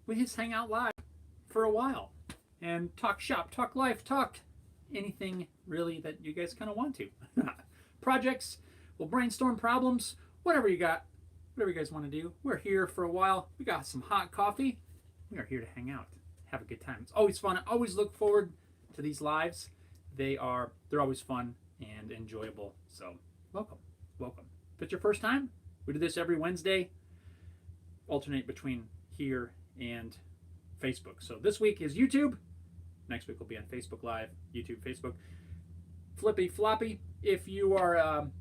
we just hang out live for a while and talk shop, talk life, talk anything really that you guys kind of want to. Projects, we'll brainstorm problems, whatever you got, whatever you guys want to do. We're here for a while. We got some hot coffee. We are here to hang out, have a good time. It's always fun. I always look forward to these lives. They're always fun and enjoyable. So welcome. If it's your first time, we do this every Wednesday, alternate between here and Facebook. So this week is YouTube. Next week will be on Facebook Live, YouTube, Facebook. Flippy floppy. If you want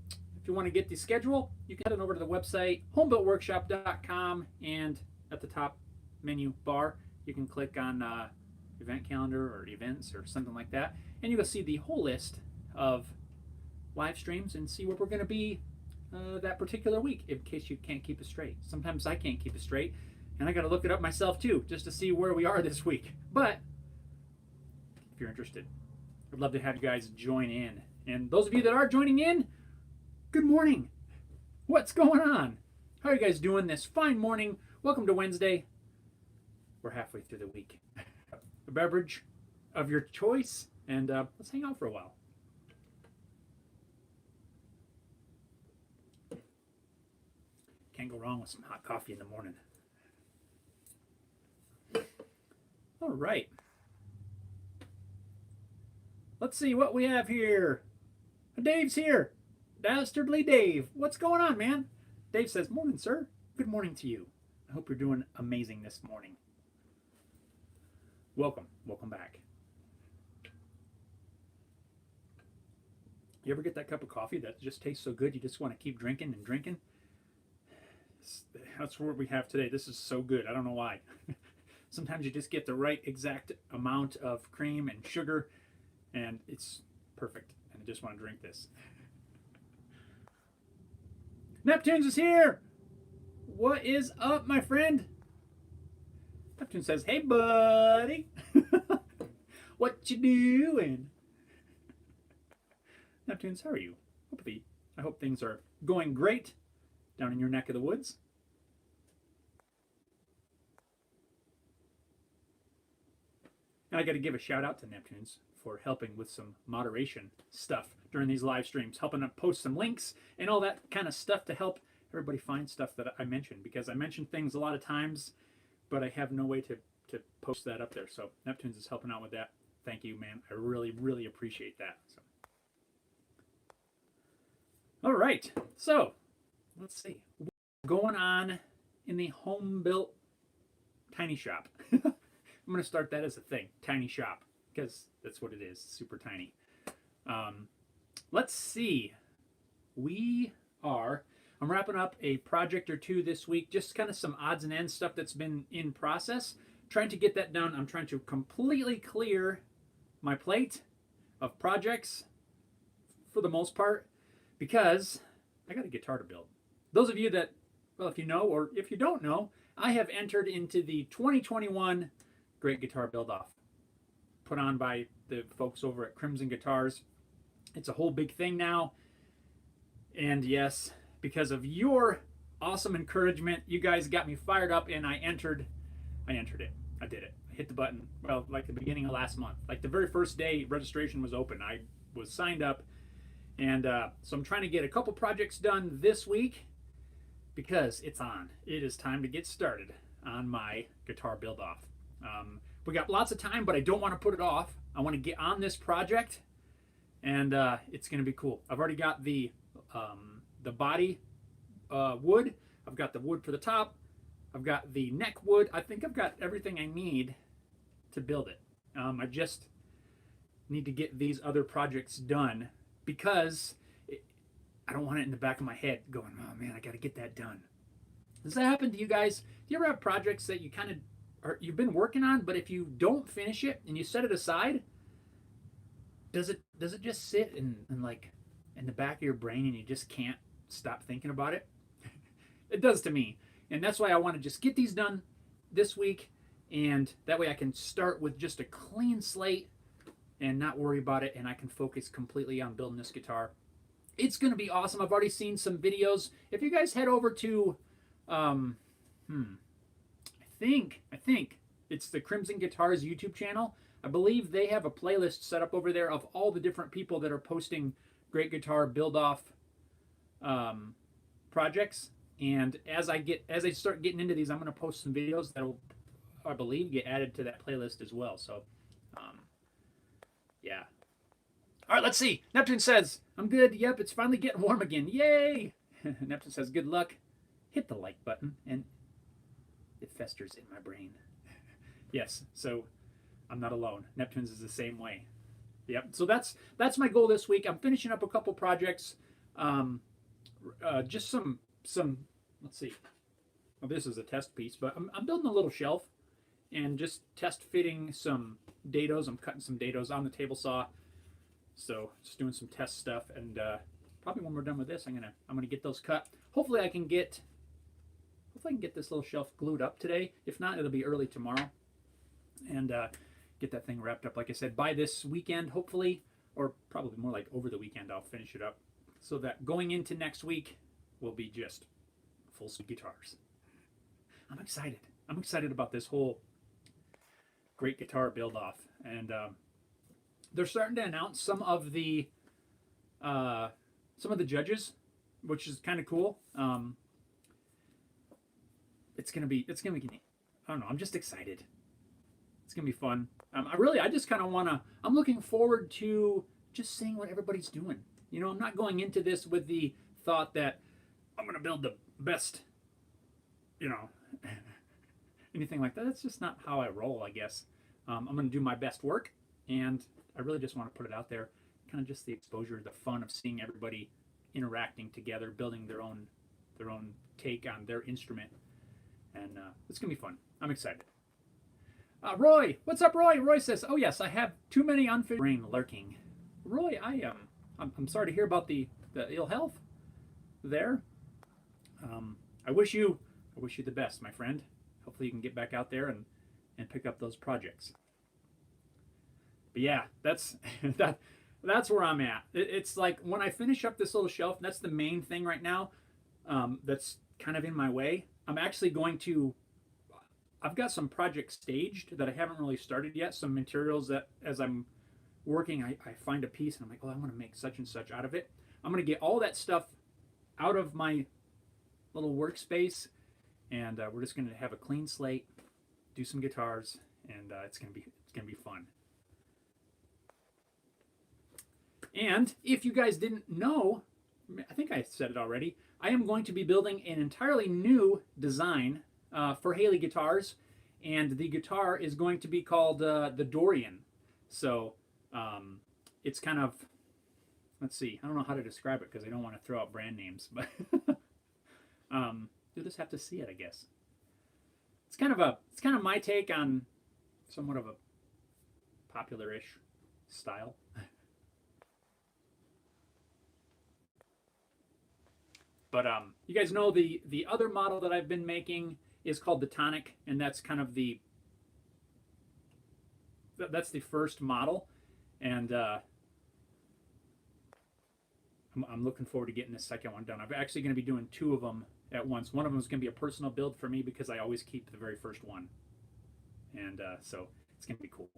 to get the schedule, you can head on over to the website homebuiltworkshop.com, and at the top menu bar you can click on event calendar or events or something like that, and you will see the whole list of live streams and see where we're going to be that particular week, in case you can't keep it straight. Sometimes I can't keep it straight, and I got to look it up myself too, just to see where we are this week. But if you're interested, I'd love to have you guys join in. And those of you that are joining in, good morning. What's going on? How are you guys doing this fine morning? Welcome to Wednesday. We're halfway through the week. A beverage of your choice, and let's hang out for a while. Can't go wrong with some hot coffee in the morning. All right. Let's see what we have here. Dave's here. Dastardly Dave. What's going on, man? Dave says, morning, sir. Good morning to you. I hope you're doing amazing this morning. Welcome back. You ever get that cup of coffee that just tastes so good you just want to keep drinking and drinking? That's what we have today. This is so good. I don't know why. Sometimes you just get the right exact amount of cream and sugar, and it's perfect. And I just want to drink this. Neptunes is here. What is up, my friend? Neptune says, hey, buddy. What you doing? Neptunes, how are you? I hope things are going great down in your neck of the woods. And I got to give a shout out to Neptunes for helping with some moderation stuff during these live streams, helping to post some links and all that kind of stuff to help everybody find stuff that I mentioned, because I mention things a lot of times, but I have no way to post that up there. So Neptunes is helping out with that. Thank you, man. I really, really appreciate that. So. All right. So let's see. What's going on in the home built tiny shop? I'm going to start that as a thing, tiny shop, because that's what it is, super tiny. Let's see. I'm wrapping up a project or two this week, just kind of some odds and ends stuff that's been in process. Trying to get that done. I'm trying to completely clear my plate of projects for the most part, because I got a guitar to build. Those of you that, well, if you know or if you don't know, I have entered into the 2021 Great Guitar Build-Off, put on by the folks over at Crimson Guitars. It's a whole big thing now. And yes, because of your awesome encouragement, you guys got me fired up, and I entered it. I did it. I hit the button, well, like the beginning of last month. Like the very first day registration was open, I was signed up. And so I'm trying to get a couple projects done this week, because it's on. It is time to get started on my guitar build-off. We got lots of time, but I don't want to put it off. I want to get on this project, and it's going to be cool. I've already got the body wood. I've got the wood for the top. I've got the neck wood. I think I've got everything I need to build it. I just need to get these other projects done, because I don't want it in the back of my head going, oh man, I got to get that done. Does that happen to you guys? Do you ever have projects that you kind of you've been working on, but if you don't finish it and you set it aside, does it just sit in like in the back of your brain and you just can't stop thinking about it? It does to me. And that's why I want to just get these done this week, and that way I can start with just a clean slate and not worry about it, and I can focus completely on building this guitar. It's going to be awesome. I've already seen some videos. If you guys head over to I think it's the Crimson Guitars YouTube channel. I believe they have a playlist set up over there of all the different people that are posting great guitar build-off projects. And as I start getting into these, I'm going to post some videos that will, I believe, get added to that playlist as well. So, yeah. All right, let's see. Neptune says, I'm good. Yep, it's finally getting warm again. Yay! Neptune says, good luck. Hit the like button, and it festers in my brain. Yes, so I'm not alone. Neptune's is the same way. Yep. So that's my goal this week. I'm finishing up a couple projects. Just some. Let's see. Well, this is a test piece, but I'm building a little shelf and just test fitting some dados. I'm cutting some dados on the table saw. So just doing some test stuff, and probably when we're done with this, I'm gonna get those cut. Hopefully I can get this little shelf glued up today. If not, it'll be early tomorrow, and get that thing wrapped up. Like I said, by this weekend, hopefully, or probably more like over the weekend, I'll finish it up, so that going into next week will be just full suite guitars. I'm excited. I'm excited about this whole great guitar build off, and they're starting to announce some of the judges, which is kind of cool. It's gonna be neat. I don't know. I'm just excited. It's gonna be fun. I just kind of wanna. I'm looking forward to just seeing what everybody's doing. You know, I'm not going into this with the thought that I'm gonna build the best, you know, anything like that. That's just not how I roll, I guess. I'm gonna do my best work, and I really just want to put it out there. Kind of just the exposure, the fun of seeing everybody interacting together, building their own take on their instrument, and it's gonna be fun. I'm excited. Roy, what's up, Roy? Roy says, "Oh yes, I have too many unfinished brain lurking." Roy, I'm sorry to hear about the ill health there. I wish you the best, my friend. Hopefully you can get back out there and pick up those projects. But yeah, that's where I'm at. It's like when I finish up this little shelf, that's the main thing right now. That's kind of in my way. I'm actually going to. I've got some projects staged that I haven't really started yet. Some materials that, as I'm working, I find a piece and I'm like, oh, I want to make such and such out of it. I'm going to get all that stuff out of my little workspace, and we're just going to have a clean slate, do some guitars, and it's going to be fun. And if you guys didn't know, I think I said it already, I am going to be building an entirely new design for Haley guitars, and the guitar is going to be called the Dorian. So it's kind of, let's see, I don't know how to describe it because I don't want to throw out brand names, but you'll just have to see it, I guess. It's kind of my take on somewhat of a popular-ish style. But you guys know the other model that I've been making is called the Tonic, and that's kind of that's the first model, and I'm looking forward to getting the second one done. I'm actually going to be doing two of them at once. One of them is going to be a personal build for me because I always keep the very first one, and so it's going to be cool.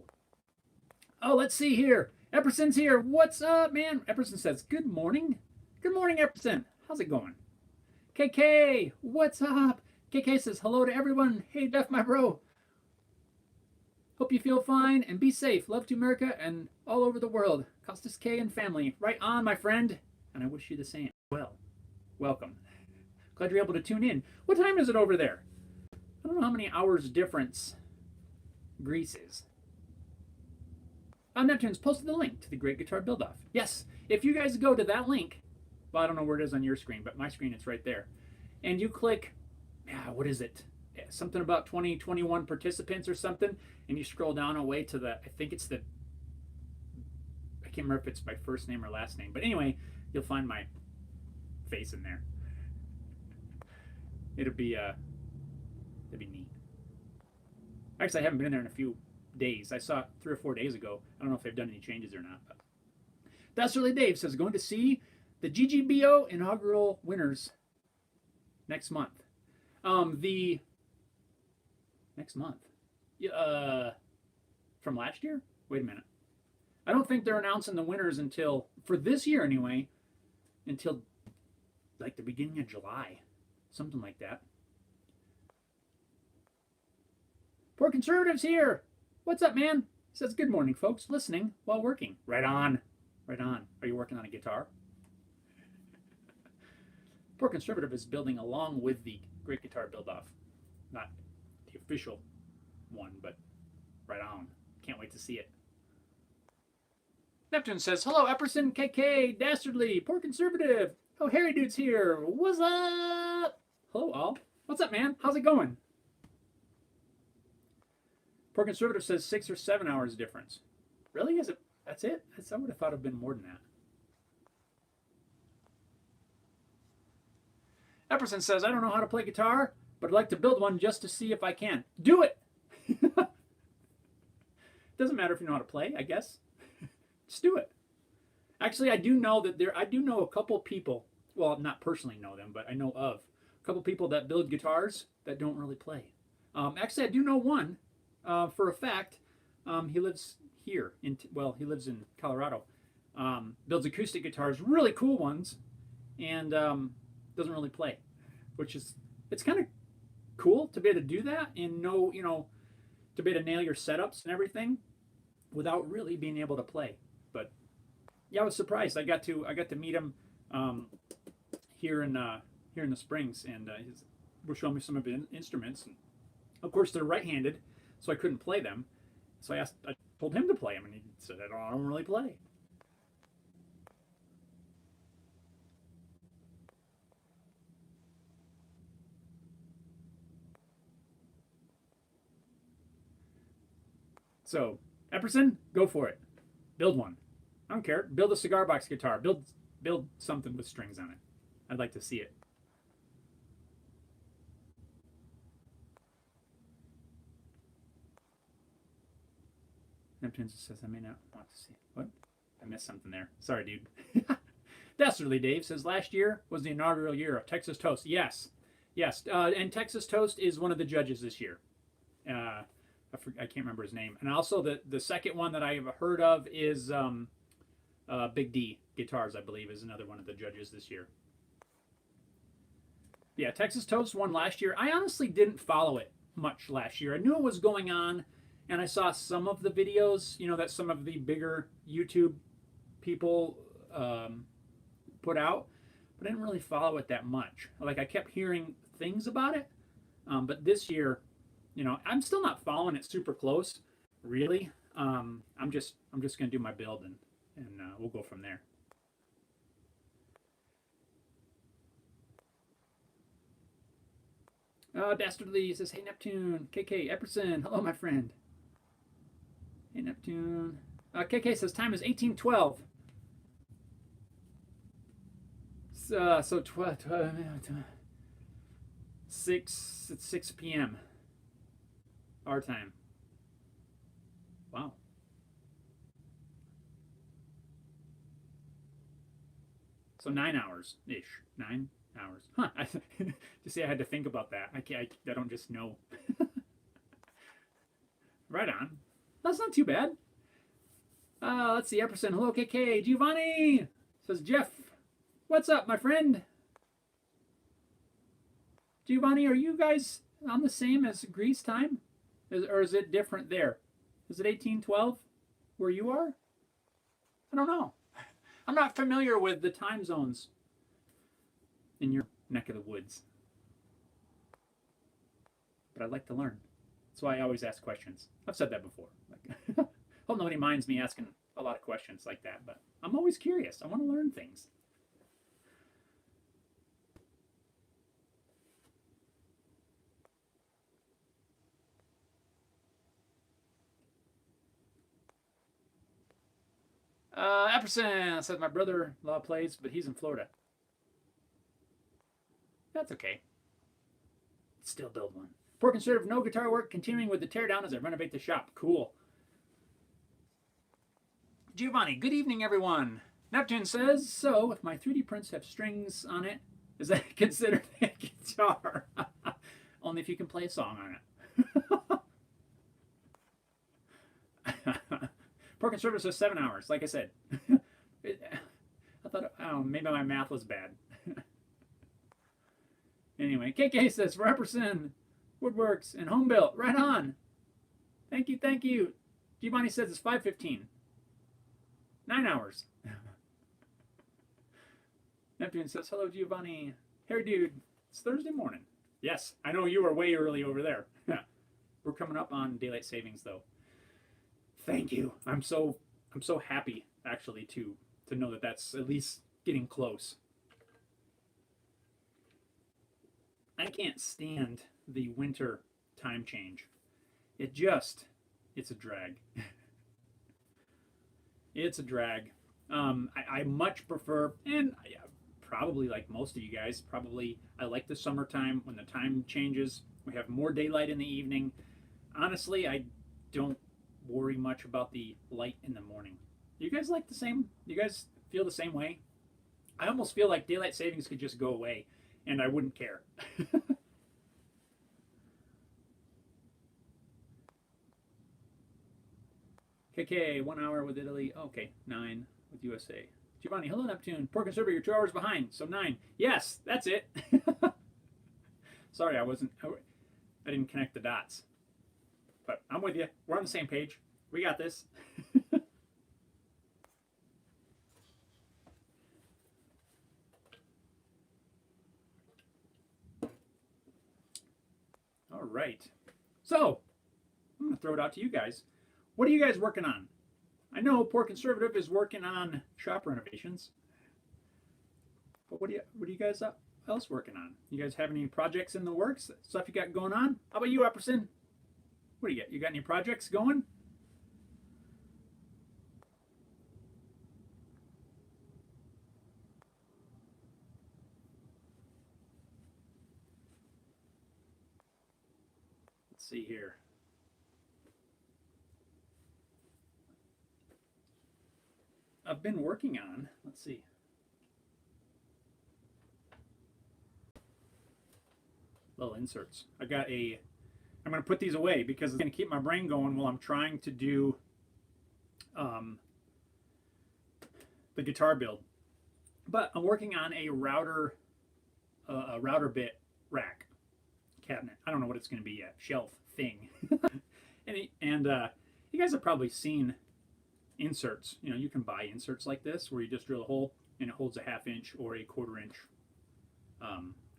Oh, let's see here. Epperson's here. What's up, man? Epperson says, good morning. Good morning, Epperson. How's it going? KK, what's up? KK says, hello to everyone. Hey, Def, my bro. Hope you feel fine and be safe. Love to America and all over the world. Costas K and family. Right on, my friend. And I wish you the same. Well, welcome. Glad you're able to tune in. What time is it over there? I don't know how many hours difference Greece is. Neptune's posted the link to the Great Guitar Build-Off. Yes, if you guys go to that link, well, I don't know where it is on your screen, but my screen, it's right there. And you click, what is it? Something about 2021 participants or something. And you scroll down away to the, I think it's the, I can't remember if it's my first name or last name. But anyway, you'll find my face in there. It'll be neat. Actually, I haven't been in there in a few days. I saw it 3 or 4 days ago. I don't know if they've done any changes or not. But That's Really Dave says, going to see the GGBO inaugural winners next month. The Next month. From last year? Wait a minute. I don't think they're announcing the winners until, for this year anyway, until like the beginning of July. Something like that. Poor Conservatives here. What's up, man? Says, good morning, folks. Listening while working. Right on. Right on. Are you working on a guitar? Poor Conservative is building along with the Great Guitar Build-Off. Not the official one, but right on. Can't wait to see it. Neptune says, hello, Epperson, KK, Dastardly, Poor Conservative. Oh, Harry Dude's here. What's up? Hello, all. What's up, man? How's it going? Poor Conservative says 6 or 7 hours difference. Really? Is it? That's it? I would have thought it would have been more than that. Epperson says, I don't know how to play guitar, but I'd like to build one just to see if I can. Do it! Doesn't matter if you know how to play, I guess. Just do it. Actually, I do know a couple people, well, not personally know them, but I know of a couple people that build guitars that don't really play. Actually, I do know one for a fact. He lives here, he lives in Colorado. Builds acoustic guitars, really cool ones, and doesn't really play, it's kind of cool to be able to do that and know, to be able to nail your setups and everything without really being able to play. But yeah, I was surprised. I got to meet him here in the Springs, and he was showing me some of his instruments. And of course, they're right-handed, so I couldn't play them. So I told him to play them, and he said, I don't really play. So, Epperson, go for it. Build one. I don't care. Build a cigar box guitar. Build something with strings on it. I'd like to see it. Neptune says, I may not want to see it. What? I missed something there. Sorry, dude. Dastardly Dave says, last year was the inaugural year of Texas Toast. Yes. Yes. And Texas Toast is one of the judges this year. I can't remember his name. And also the second one that I have heard of is Big D Guitars, I believe, is another one of the judges this year. Yeah, Texas Toast won last year. I honestly didn't follow it much last year. I knew it was going on, and I saw some of the videos, that some of the bigger YouTube people put out, but I didn't really follow it that much. Like, I kept hearing things about it, but this year, I'm still not following it super close, really. I'm just gonna do my build and we'll go from there. Dastardly says, hey Neptune, KK, Epperson, hello my friend. Hey Neptune. KK says time is 18:12. So 12, 6 p.m. our time. Wow. So 9 hours-ish. 9 hours. Huh. To say I had to think about that. I don't just know. Right on. That's not too bad. Let's see. Epperson. Hello, KK. Giovanni says, Jeff. What's up, my friend? Giovanni, are you guys on the same as Greece time? Or is it different there? Is it 18:12 where you are? I don't know. I'm not familiar with the time zones in your neck of the woods. But I'd like to learn. That's why I always ask questions. I've said that before. Hope nobody minds me asking a lot of questions like that, but I'm always curious. I want to learn things. Epperson says my brother-in-law plays, but he's in Florida. That's okay. Still build one. Poor Conservative, no guitar work, continuing with the teardown as I renovate the shop. Cool. Giovanni, good evening, everyone. Neptune says, so if my 3D prints have strings on it, is that considered a guitar? Only if you can play a song on Poor conservative says 7 hours. Like I said, I thought maybe my math was bad. Anyway, KK says for Epperson, Woodworks, and Home Built. Right on. Thank you, thank you. Giovanni says it's 5:15. 9 hours. Neptune says hello, Giovanni. Hey, dude. It's Thursday morning. Yes, I know you are way early over there. We're coming up on daylight savings though. Thank you. I'm so happy actually to know that that's at least getting close. I can't stand the winter time change. It's a drag. It's a drag. I much prefer, and probably like most of you guys, I like the summertime when the time changes. We have more daylight in the evening. Honestly, I don't worry much about the light in the morning. You guys like the same? You guys feel the same way? I almost feel like daylight savings could just go away and I wouldn't care. KK, 1 hour with Italy. Okay, 9 with USA. Giovanni, hello Neptune. Poor conservator, you're 2 hours behind, so 9. Yes, that's it. Sorry, I didn't connect the dots. But I'm with you. We're on the same page. We got this. All right. So, I'm going to throw it out to you guys. What are you guys working on? I know Poor Conservative is working on shop renovations. But what are you guys else working on? You guys have any projects in the works? Stuff you got going on? How about you, Epperson? What do you got? You got any projects going? Let's see here. I've been working on, let's see. Little inserts. I'm going to put these away because it's going to keep my brain going while I'm trying to do the guitar build. But I'm working on a router bit rack cabinet. I don't know what it's going to be yet. Shelf thing. and you guys have probably seen inserts. You know, you can buy inserts like this where you just drill a hole and it holds a 1/2 inch or a 1/4 inch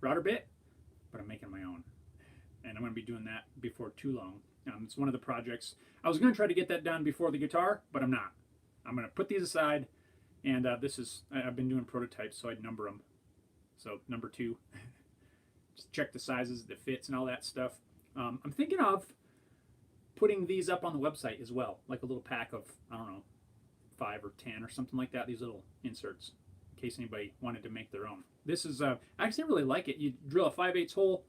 router bit. But I'm making my own. And I'm going to be doing that before too long. It's one of the projects. I was going to try to get that done before the guitar, but I'm not. I'm going to put these aside, and I've been doing prototypes, so I'd number them. So number 2, just check the sizes, the fits, and all that stuff. I'm thinking of putting these up on the website as well, like a little pack of, I don't know, 5 or 10 or something like that, these little inserts, in case anybody wanted to make their own. This is, I actually really like it. You drill a 5/8 hole,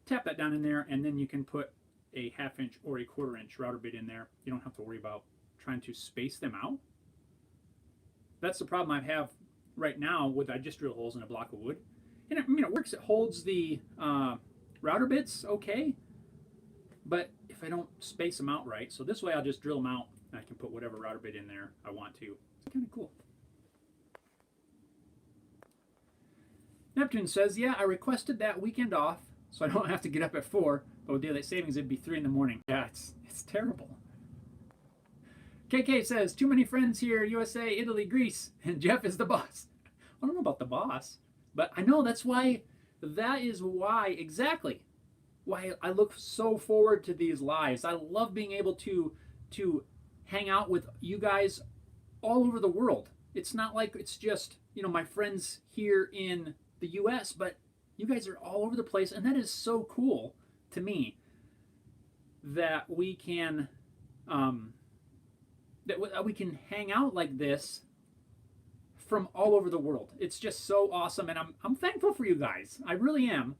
tap that down in there, and then you can put a 1/2 inch or a 1/4 inch router bit in there. You don't have to worry about trying to space them out. That's the problem I have right now with I just drill holes in a block of wood. And it works. It holds the router bits okay, but if I don't space them out right, so this way I'll just drill them out and I can put whatever router bit in there I want to. It's kind of cool. Neptune says, yeah, I requested that weekend off so I don't have to get up at 4, but with daylight savings it'd be 3 in the morning. Yeah, it's terrible. KK says, too many friends here, USA, Italy, Greece, and Jeff is the boss. I don't know about the boss, but I know that is why, exactly, why I look so forward to these lives. I love being able to hang out with you guys all over the world. It's not like it's just, my friends here in the US, but you guys are all over the place, and that is so cool to me that we can we can hang out like this from all over the world. It's just so awesome, and I'm thankful for you guys. I really am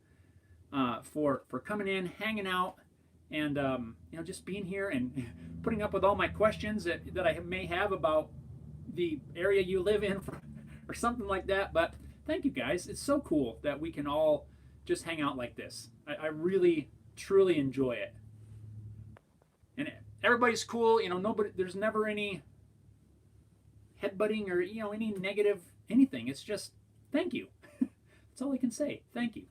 for coming in, hanging out, and just being here and putting up with all my questions that I may have about the area you live in or something like that. But thank you guys. It's so cool that we can all just hang out like this. I really, truly enjoy it. everybody's cool. You know, nobody. There's never any headbutting or any negative anything. It's just thank you. That's all I can say. Thank you.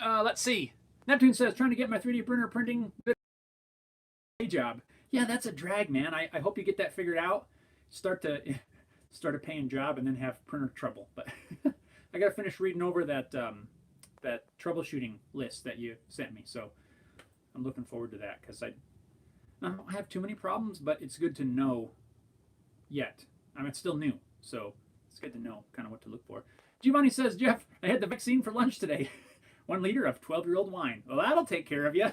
Let's see. Neptune says, trying to get my 3D printer printing job. Yeah, that's a drag, man. I hope you get that figured out. Start a paying job and then have printer trouble. But I got to finish reading over that that troubleshooting list that you sent me. So I'm looking forward to that because I don't have too many problems, but it's good to know yet. I mean, it's still new, so it's good to know kind of what to look for. Giovanni says, Jeff, I had the vaccine for lunch today. 1 liter of 12-year-old wine. Well, that'll take care of you.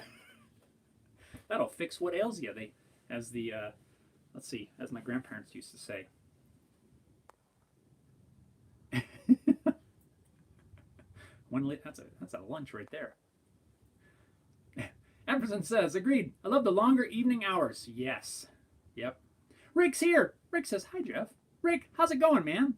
That'll fix what ails you. Let's see, as my grandparents used to say. That's a lunch right there. Emerson says, agreed. I love the longer evening hours. Yes. Yep. Rick's here. Rick says, hi, Jeff. Rick, how's it going, man?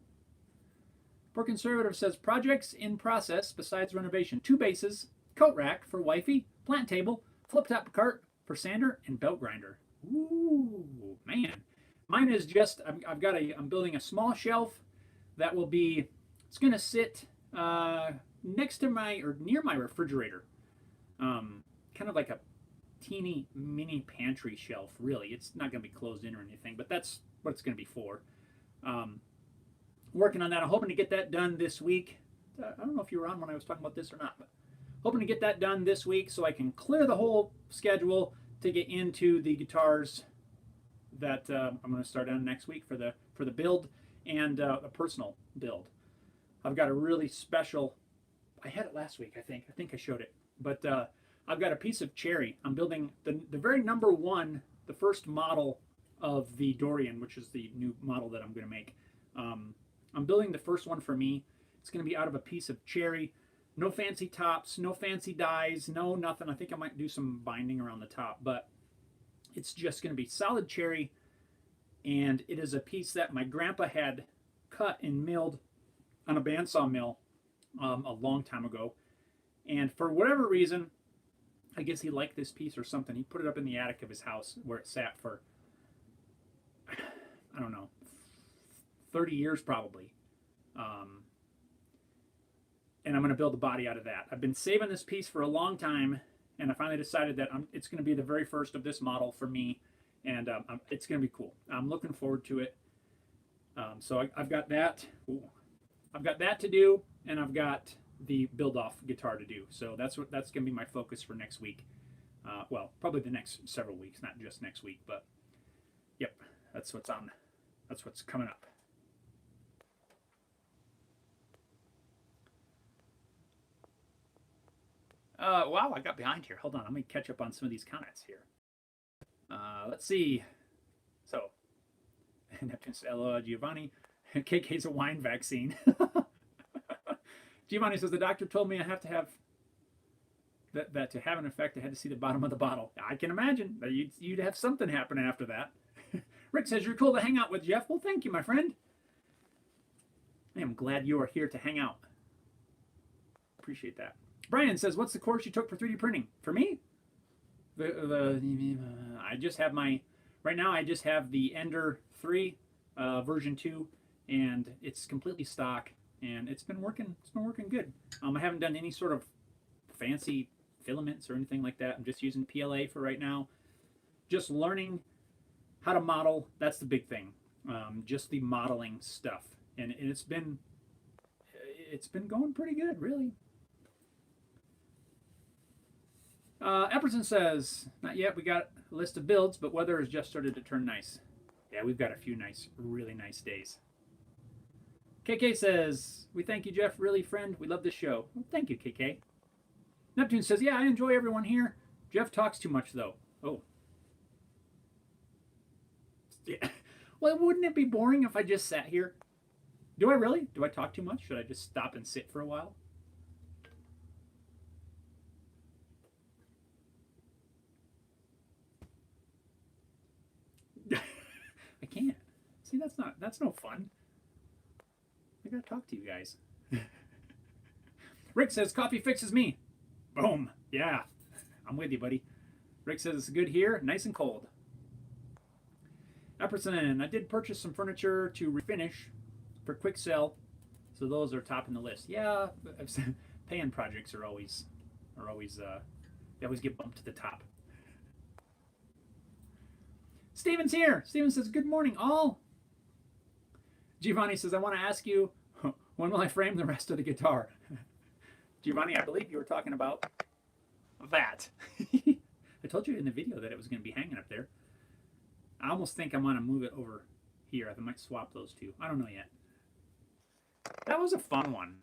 Poor Conservative says, projects in process besides renovation. 2 bases, coat rack for wifey, plant table, flip-top cart for sander, and belt grinder. Ooh, man. Mine is just, I'm building a small shelf that will be, it's going to sit next to or near my refrigerator. Kind of like a teeny mini pantry shelf, really. It's not going to be closed in or anything, but that's what it's going to be for. Working on that. I'm hoping to get that done this week. I don't know if you were on when I was talking about this or not, but hoping to get that done this week so I can clear the whole schedule to get into the guitars that I'm going to start on next week for the build and a personal build. I've got a really special. I had it last week, I think. I think I showed it, but I've got a piece of cherry. I'm building the very number one, the first model of the Dorian, which is the new model that I'm going to make. I'm building the first one for me. It's going to be out of a piece of cherry. No fancy tops, no fancy dies, no nothing. I think I might do some binding around the top, but it's just going to be solid cherry. And it is a piece that my grandpa had cut and milled on a bandsaw mill a long time ago. And for whatever reason, I guess he liked this piece or something. He put it up in the attic of his house where it sat for, I don't know, 30 years probably. And I'm going to build a body out of that. I've been saving this piece for a long time, and I finally decided that it's going to be the very first of this model for me, and it's going to be cool. I'm looking forward to it. So I've got that. Ooh. I've got that to do, and I've got the build-off guitar to do. So that's going to be my focus for next week. Well, probably the next several weeks, not just next week, but yep, that's what's on. That's what's coming up. Wow, I got behind here. Hold on, let me catch up on some of these comments here. Let's see. So, Neptune's LO Giovanni. KK's a wine vaccine. Giovanni says, the doctor told me I have to have that to have an effect, I had to see the bottom of the bottle. I can imagine that you'd have something happen after that. Rick says, you're cool to hang out with, Jeff. Well, thank you, my friend. I am glad you are here to hang out. Appreciate that. Brian says, what's the course you took for 3D printing? For me? I just have right now I just have the Ender 3 version 2, and it's completely stock, and it's been working good. I haven't done any sort of fancy filaments or anything like that. I'm just using PLA for right now. Just learning how to model, that's the big thing. Just the modeling stuff. And it's been going pretty good, really. Epperson says, not yet. We got a list of builds, but weather has just started to turn nice. Yeah, we've got a few really nice days. KK says, we thank you, Jeff. Really, friend. We love this show. Well, thank you, KK. Neptune says, yeah, I enjoy everyone here. Jeff talks too much, though. Oh. Yeah. Well, wouldn't it be boring if I just sat here? Do I really? Do I talk too much? Should I just stop and sit for a while? I can't. See, that's no fun. I gotta talk to you guys. Rick says, coffee fixes me. Boom. Yeah, I'm with you, buddy. Rick says it's good here, nice and cold. Epperson, I did purchase some furniture to refinish for quick sell, so those are topping the list. Yeah, paying projects are always they always get bumped to the top. Steven's here. Steven says, good morning, all. Giovanni says, I want to ask you, when will I frame the rest of the guitar? Giovanni, I believe you were talking about that. I told you in the video that it was going to be hanging up there. I almost think I'm going to move it over here. I might swap those two. I don't know yet. That was a fun one.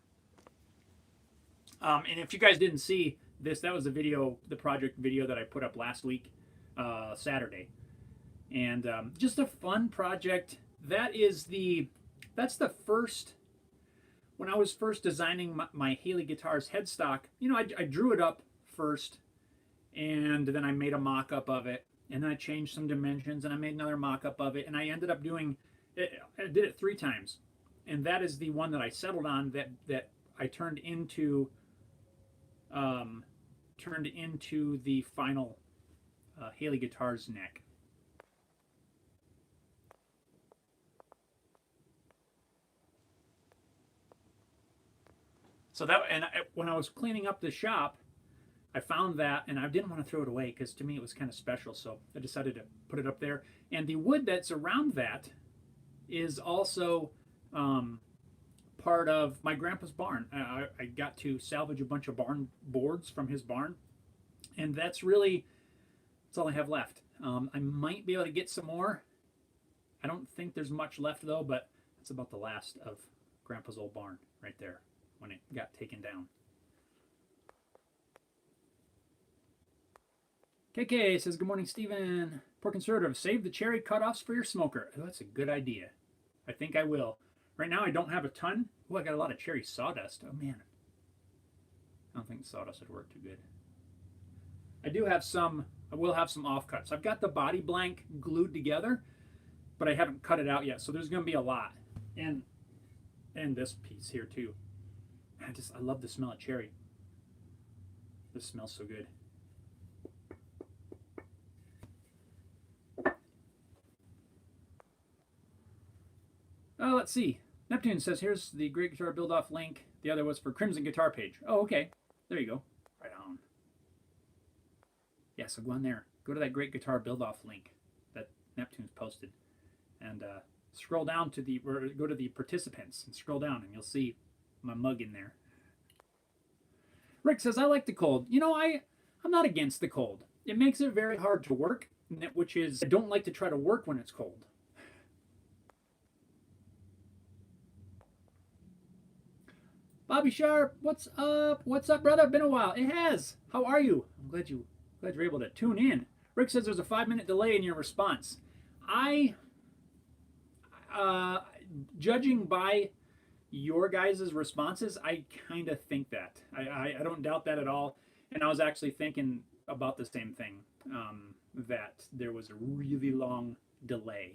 And if you guys didn't see this, that was the video, the project video that I put up last week, Saturday. And just a fun project. That's the first, when I was first designing my Haley guitar's headstock, you know, I drew it up first, and then I made a mock-up of it, and then I changed some dimensions, and I made another mock-up of it, and I ended up doing it, I did it 3 times, and that is the one that I settled on, that I turned into the final Haley guitar's neck. So that, and when I was cleaning up the shop, I found that, and I didn't want to throw it away because to me it was kind of special, so I decided to put it up there. And the wood that's around that is also part of my grandpa's barn. I got to salvage a bunch of barn boards from his barn, and that's all I have left. I might be able to get some more. I don't think there's much left though, but it's about the last of grandpa's old barn right there when it got taken down. KK says, good morning, Stephen. Poor Conservative, save the cherry cutoffs for your smoker. Oh, that's a good idea. I think I will. Right now I don't have a ton. Oh, I got a lot of cherry sawdust. Oh, man. I don't think sawdust would work too good. I will have some offcuts. I've got the body blank glued together, but I haven't cut it out yet, so there's going to be a lot. And this piece here, too. I love the smell of cherry. This smells so good. Let's see. Neptune says, here's the Great Guitar Build-Off link. The other was for Crimson Guitar page. Oh, okay. There you go. Right on. Yeah, so go on there. Go to that Great Guitar Build-Off link that Neptune's posted. And scroll down to go to the participants and scroll down and you'll see my mug in there. Rick says, I like the cold. You know, I'm not against the cold. It makes it very hard to work, which is, I don't like to try to work when it's cold. Bobby Sharp, what's up? What's up, brother? Been a while. It has. How are you? I'm glad you're able to tune in. Rick says there's a 5-minute delay in your response. Judging by your guys' responses, I kind of think that. I don't doubt that at all. And I was actually thinking about the same thing, that there was a really long delay.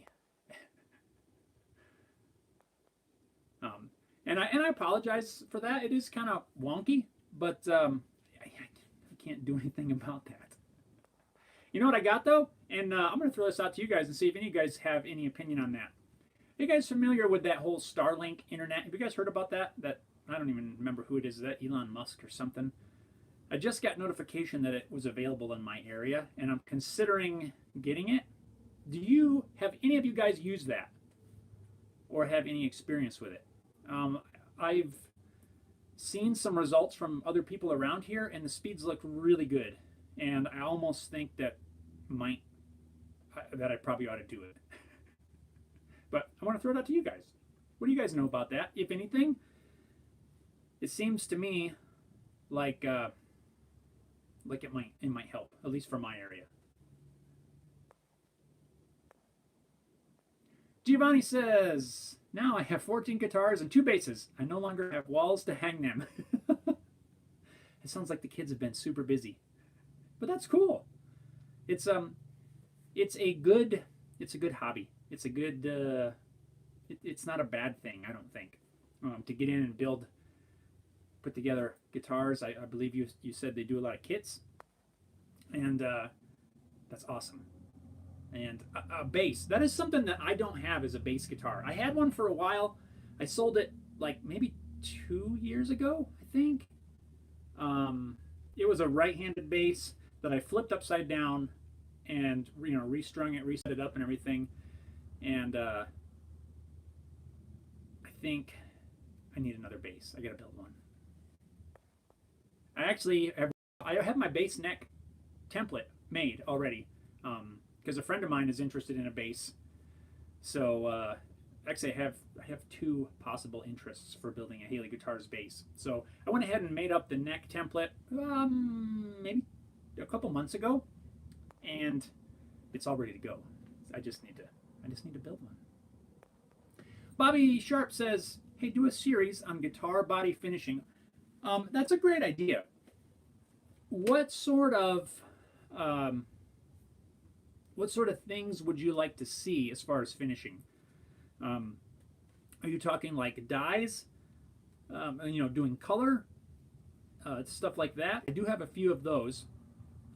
And I apologize for that. It is kind of wonky, but I can't do anything about that. You know what I got, though? And I'm going to throw this out to you guys and see if any of you guys have any opinion on that. Are you guys familiar with that whole Starlink internet? Have you guys heard about that? I don't even remember who it is. Is that Elon Musk or something? I just got notification that it was available in my area, and I'm considering getting it. Have any of you guys used that? Or have any experience with it? I've seen some results from other people around here, and the speeds look really good. And I almost think that I probably ought to do it. But I want to throw it out to you guys. What do you guys know about that? If anything, it seems to me like it might help, at least for my area. Giovanni says, now I have 14 guitars and 2 basses. I no longer have walls to hang them. It sounds like the kids have been super busy. But that's cool. It's a good hobby. It's a good it's not a bad thing, I don't think. To get in and put together guitars. I believe you said they do a lot of kits, and that's awesome. And a bass, that is something that I don't have, as a bass guitar. I had one for a while. I sold it like maybe 2 years ago, I think. It was a right-handed bass that I flipped upside down and restrung it, reset it up, and everything. And I think I need another bass. I gotta build one. I have my bass neck template made already, because a friend of mine is interested in a bass. So actually, I have two possible interests for building a Haley Guitars bass. So I went ahead and made up the neck template maybe a couple months ago, and it's all ready to go. I just need to build one. Bobby Sharp says, "Hey, do a series on guitar body finishing." That's a great idea. What sort of things would you like to see as far as finishing? Are you talking like dyes? Doing color, stuff like that? I do have a few of those.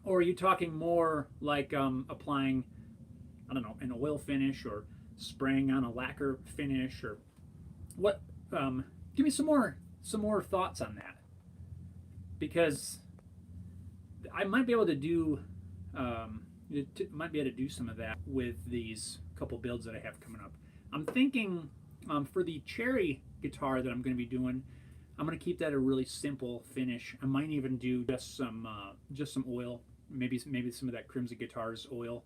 Or are you talking more like applying, I don't know, an oil finish, or spraying on a lacquer finish, or what? Give me some more thoughts on that, because I might be able to do some of that with these couple builds that I have coming up. I'm thinking for the cherry guitar that I'm going to be doing, I'm going to keep that a really simple finish. I might even do just some oil, maybe some of that Crimson Guitars oil.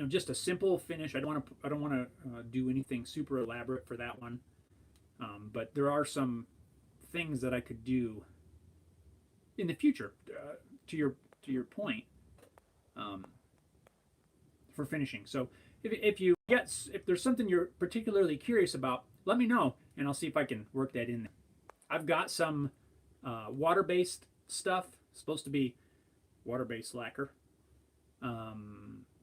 Just a simple finish. I don't want to do anything super elaborate for that one. But there are some things that I could do in the future, to your point, for finishing. So if there's something you're particularly curious about, let me know, and I'll see if I can work that in there. I've got some water-based stuff, supposed to be water-based lacquer,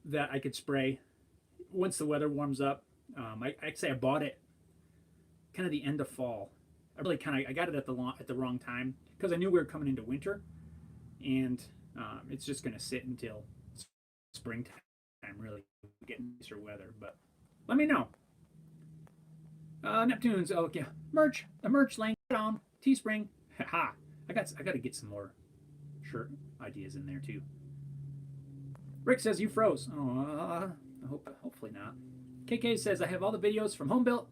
that I could spray once the weather warms up. I bought it kind of the end of fall. I got it at the wrong time, because I knew we were coming into winter, and it's just going to sit until springtime, really getting nicer weather. But let me know. Neptunes, oh yeah, the merch link on TeeSpring. Ha! I got to get some more shirt ideas in there too. Rick says you froze. Oh, hopefully not. KK says I have all the videos from Home Built,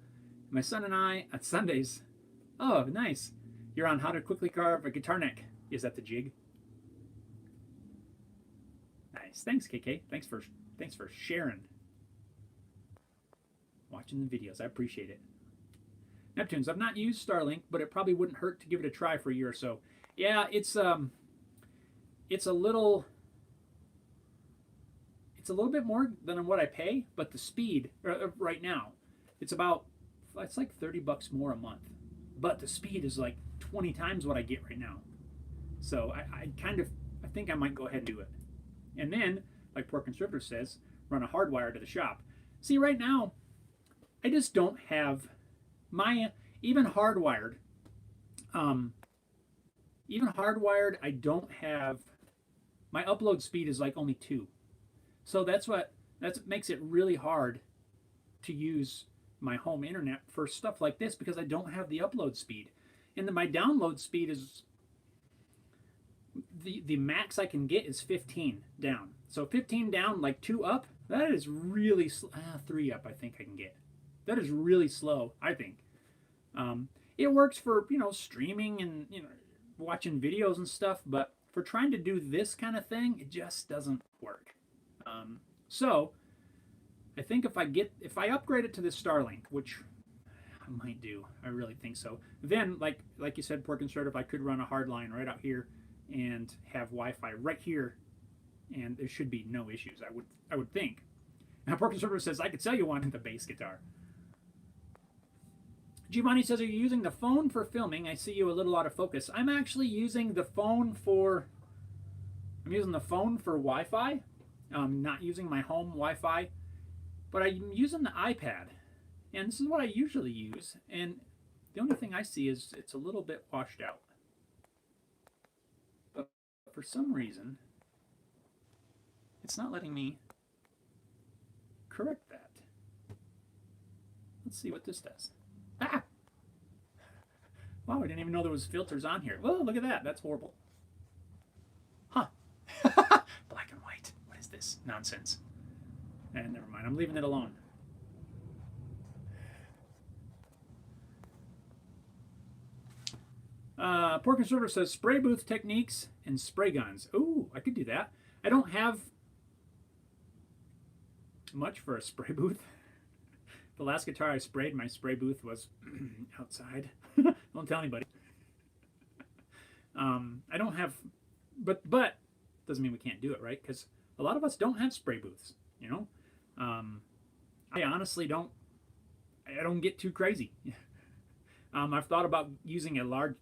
my son and I at Sundays. Oh, nice. You're on how to quickly carve a guitar neck. Is that the jig? Nice. Thanks, KK. Thanks for sharing. Watching the videos. I appreciate it. Neptunes, I've not used Starlink, but it probably wouldn't hurt to give it a try for a year or so. Yeah, it's a little bit more than what I pay, but the speed right now, it's like $30 more a month, but the speed is like 20 times what I get right now. So I think I might go ahead and do it. And then, like Poor Conservative says, run a hardwire to the shop. See, right now, I just don't have my, even hardwired, I don't have, my upload speed is like only 2. So that makes it really hard to use my home internet for stuff like this, because I don't have the upload speed. And my download speed is, the max I can get is 15 down. So 15 down, like 2 up, that is really 3 up I think I can get. That is really slow, I think. It works for, streaming and, watching videos and stuff, but for trying to do this kind of thing, it just doesn't work. So I think if I upgrade it to this Starlink, which I might do, I really think so, then like you said, Poor Conservative, I could run a hard line right out here and have Wi-Fi right here, and there should be no issues, I would think. Now Poor Conservative says I could sell you one, the bass guitar. Giovanni says, are you using the phone for filming? I see you a little out of focus. I'm actually using the phone for Wi-Fi. I'm not using my home Wi-Fi, but I'm using the iPad. And this is what I usually use. And The only thing I see is it's a little bit washed out. But for some reason, it's not letting me correct that. Let's see what this does. Ah! Wow, I didn't even know there was filters on here. Whoa, look at that. That's horrible. Huh. Black and white. What is this nonsense? And never mind. I'm leaving it alone. Poor Conservative says spray booth techniques and spray guns. Ooh, I could do that. I don't have much for a spray booth. The last guitar I sprayed, my spray booth was outside. Don't tell anybody. I don't have, but doesn't mean we can't do it, right? Because a lot of us don't have spray booths, you know. I honestly don't. I don't get too crazy. I've thought about using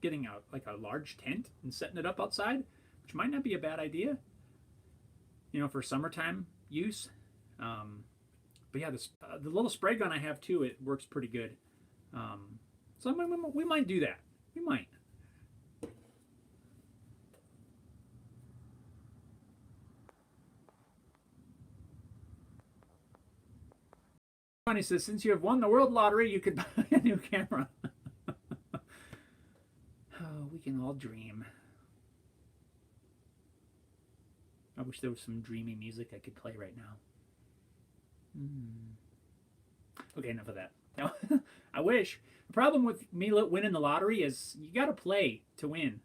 getting a large tent and setting it up outside, which might not be a bad idea. You know, for summertime use. But yeah, the little spray gun I have too, it works pretty good. So we might do that. We might. Funny says, since you have won the world lottery, you could buy a new camera. Oh, we can all dream. I wish there was some dreamy music I could play right now. Okay, enough of that. Now, I wish. The problem with me winning the lottery is you got to play to win.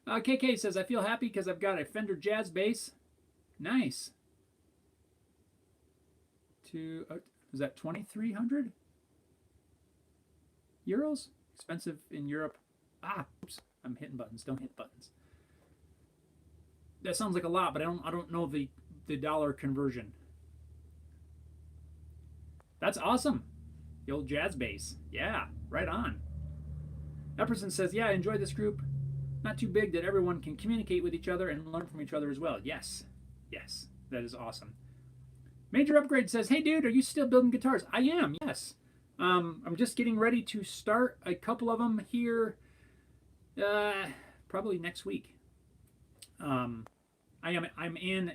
KK says, I feel happy because I've got a Fender jazz bass. Nice. Is that 2,300 euros? Expensive in Europe. Oops. I'm hitting buttons. Don't hit buttons. That sounds like a lot, but I don't know the dollar conversion. That's awesome. The old jazz bass. Yeah, right on. That person says, yeah, I enjoy this group. Not too big that everyone can communicate with each other and learn from each other as well. Yes. Yes, that is awesome. Major Upgrade says, hey dude, are you still building guitars? I am, yes. I'm just getting ready to start a couple of them here probably next week. I'm in,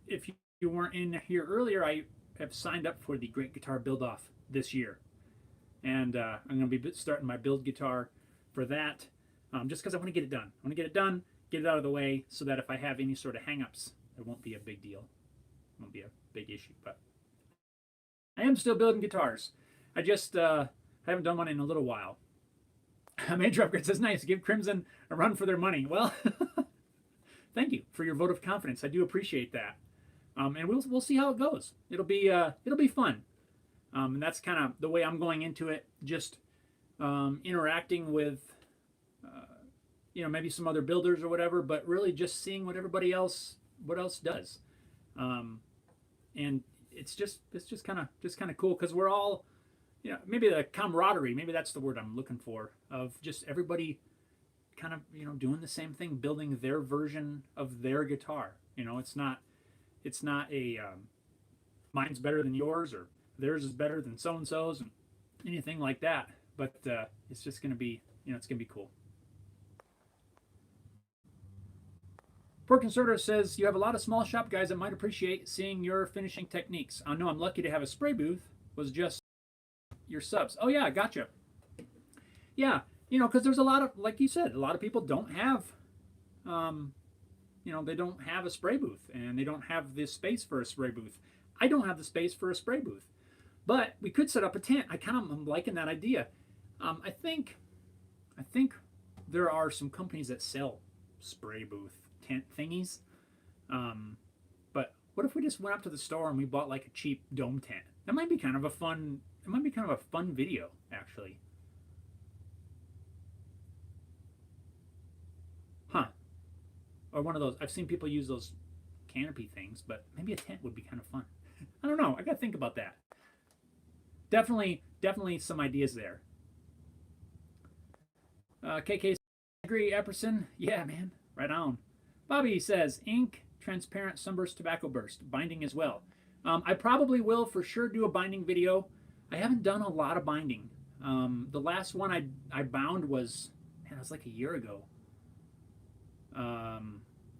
if you weren't in here earlier, I have signed up for the Great Guitar Build Off this year. And I'm going to be starting my build guitar for that, just because I want to get it done. I want to get it done, get it out of the way, so that if I have any sort of hang-ups, it won't be a big deal. It won't be a big issue. But I am still building guitars. I just haven't done one in a little while. Major Upgrade says, nice, give Crimson a run for their money. Well, thank you for your vote of confidence. I do appreciate that. And we'll see how it goes. It'll be fun. And that's kind of the way I'm going into it. Just interacting with, maybe some other builders or whatever, but really just seeing what else does. And it's just kind of cool because we're all, maybe the camaraderie, maybe that's the word I'm looking for, of just everybody kind of, doing the same thing, building their version of their guitar. It's not a mine's better than yours or theirs is better than so-and-so's and anything like that. But it's just going to be, it's going to be cool. Poor Conservative says, you have a lot of small shop guys that might appreciate seeing your finishing techniques. I know I'm lucky to have a spray booth. Was just your subs. Oh yeah, gotcha. Yeah, because there's a lot of, like you said, a lot of people don't have, they don't have a spray booth and they don't have the space for a spray booth. I don't have the space for a spray booth, but we could set up a tent. I'm liking that idea. I think there are some companies that sell spray booth tent thingies. But what if we just went up to the store and we bought like a cheap dome tent? That might be kind of a fun. It might be kind of a fun video, actually. Huh. Or one of those. I've seen people use those canopy things, but maybe a tent would be kind of fun. I don't know. I got to think about that. Definitely some ideas there. KK, agree, Epperson. Yeah, man. Right on. Bobby says, ink, transparent, sunburst, tobacco burst, binding as well. I probably will for sure do a binding video. I haven't done a lot of binding. The last one I bound was, man, it was like a year ago.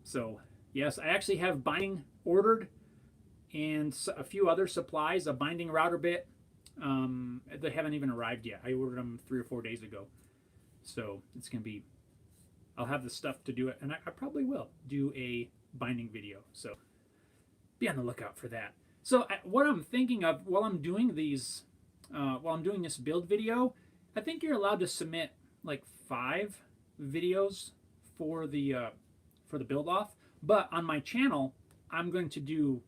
So yes, I actually have binding ordered and a few other supplies, a binding router bit. They haven't even arrived yet. I ordered them 3 or 4 days ago. So it's going to be, I'll have the stuff to do it, and I probably will do a binding video. So be on the lookout for that. So what I'm thinking of while I'm doing these, while I'm doing this build video, I think you're allowed to submit like 5 videos for the build off. But on my channel, I'm going to do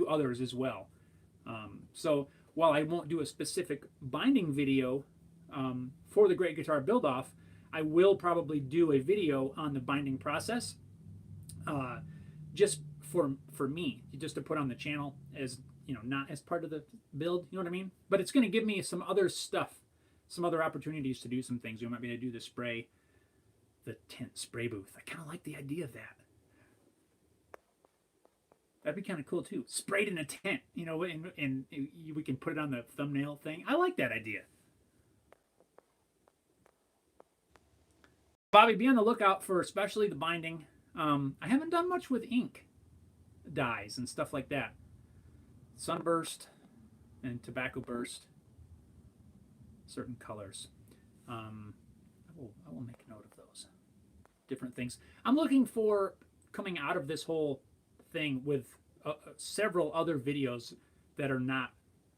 others as well. So while I won't do a specific binding video for the Great Guitar Build Off, I will probably do a video on the binding process, just for me, just to put on the channel as, you know, not as part of the build. You know what I mean? But it's going to give me some other stuff, some other opportunities to do some things. You might be able to do the tent spray booth. I kind of like the idea of that. That'd be kind of cool too. Sprayed in a tent, you know, and we can put it on the thumbnail thing. I like that idea. Bobby, be on the lookout for especially the binding. I haven't done much with ink dyes and stuff like that. Sunburst and tobacco burst, certain colors. I will make a note of those different things. I'm looking for, coming out of this whole thing, with several other videos that are not